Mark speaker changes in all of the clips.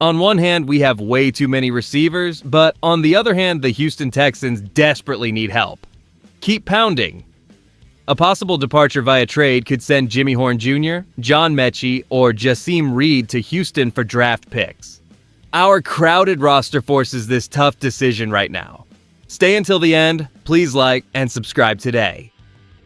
Speaker 1: On one hand, we have way too many receivers, but on the other hand, the Houston Texans desperately need help. Keep pounding. A possible departure via trade could send Jimmy Horn Jr., John Metchie, or Jassim Reed to Houston for draft picks. Our crowded roster forces this tough decision right now. Stay until the end, please like and subscribe today.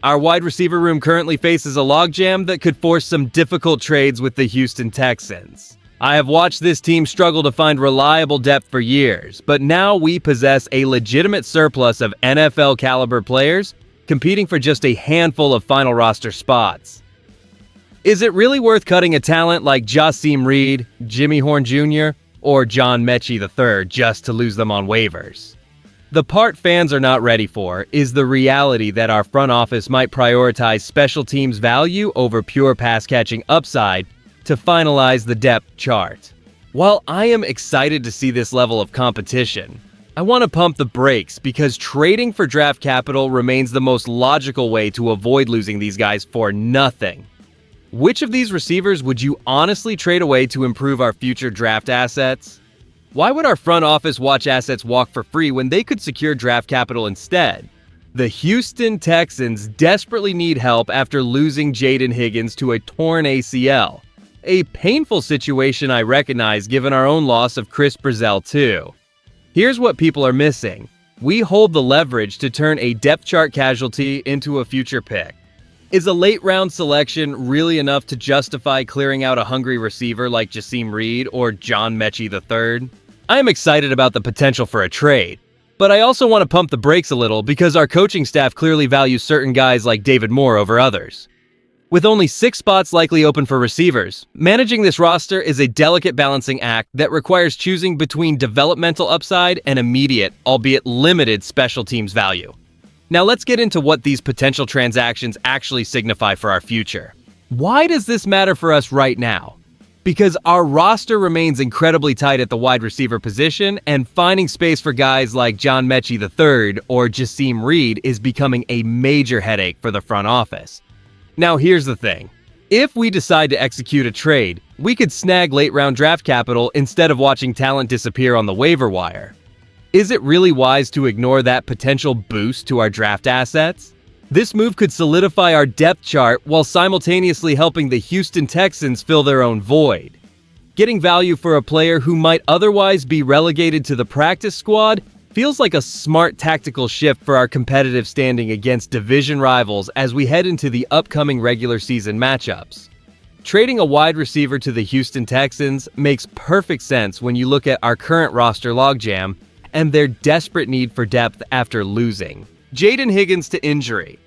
Speaker 1: Our wide receiver room currently faces a logjam that could force some difficult trades with the Houston Texans. I have watched this team struggle to find reliable depth for years, but now we possess a legitimate surplus of NFL-caliber players competing for just a handful of final roster spots. Is it really worth cutting a talent like Jassim Reed, Jimmy Horn Jr., or John Metchie III just to lose them on waivers? The part fans are not ready for is the reality that our front office might prioritize special teams value over pure pass-catching upside to finalize the depth chart. While I am excited to see this level of competition, I want to pump the brakes because trading for draft capital remains the most logical way to avoid losing these guys for nothing. Which of these receivers would you honestly trade away to improve our future draft assets? Why would our front office watch assets walk for free when they could secure draft capital instead? The Houston Texans desperately need help after losing Jaden Higgins to a torn ACL. A painful situation I recognize given our own loss of Chris Brazell too. Here's what people are missing. We hold the leverage to turn a depth chart casualty into a future pick. Is a late-round selection really enough to justify clearing out a hungry receiver like Jassim Reed or John Metchie III? I am excited about the potential for a trade, but I also want to pump the brakes a little because our coaching staff clearly values certain guys like David Moore over others. With only 6 spots likely open for receivers, managing this roster is a delicate balancing act that requires choosing between developmental upside and immediate, albeit limited, special teams value. Now let's get into what these potential transactions actually signify for our future. Why does this matter for us right now? Because our roster remains incredibly tight at the wide receiver position, and finding space for guys like John Metchie III or Jassim Reed is becoming a major headache for the front office. Now here's the thing. If we decide to execute a trade, we could snag late-round draft capital instead of watching talent disappear on the waiver wire. Is it really wise to ignore that potential boost to our draft assets? This move could solidify our depth chart while simultaneously helping the Houston Texans fill their own void. Getting value for a player who might otherwise be relegated to the practice squad feels like a smart tactical shift for our competitive standing against division rivals as we head into the upcoming regular season matchups. Trading a wide receiver to the Houston Texans makes perfect sense when you look at our current roster logjam and their desperate need for depth after losing Jaden Higgins to injury.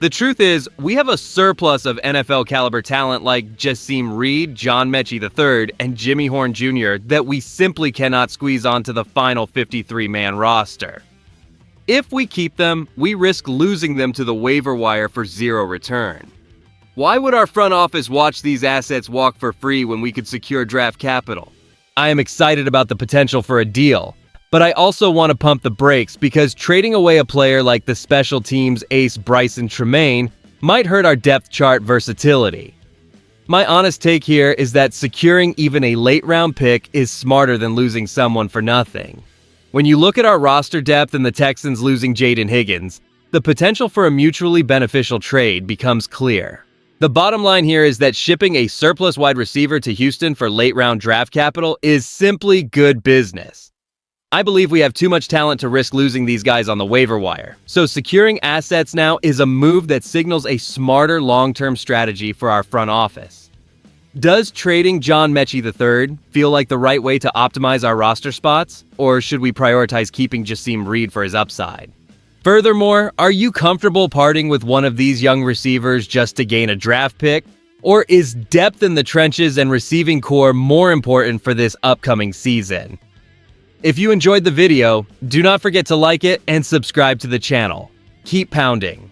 Speaker 1: The truth is, we have a surplus of NFL-caliber talent like Jassim Reed, John Metchie III, and Jimmy Horn Jr. that we simply cannot squeeze onto the final 53-man roster. If we keep them, we risk losing them to the waiver wire for zero return. Why would our front office watch these assets walk for free when we could secure draft capital? I am excited about the potential for a deal, but I also want to pump the brakes because trading away a player like the special teams ace Bryson Tremaine might hurt our depth chart versatility. My honest take here is that securing even a late-round pick is smarter than losing someone for nothing. When you look at our roster depth and the Texans losing Jaden Higgins, the potential for a mutually beneficial trade becomes clear. The bottom line here is that shipping a surplus wide receiver to Houston for late-round draft capital is simply good business. I believe we have too much talent to risk losing these guys on the waiver wire, so securing assets now is a move that signals a smarter long-term strategy for our front office. Does trading John Metchie III feel like the right way to optimize our roster spots, or should we prioritize keeping Jassim Reed for his upside? Furthermore, are you comfortable parting with one of these young receivers just to gain a draft pick, or is depth in the trenches and receiving core more important for this upcoming season? If you enjoyed the video, do not forget to like it and subscribe to the channel. Keep pounding.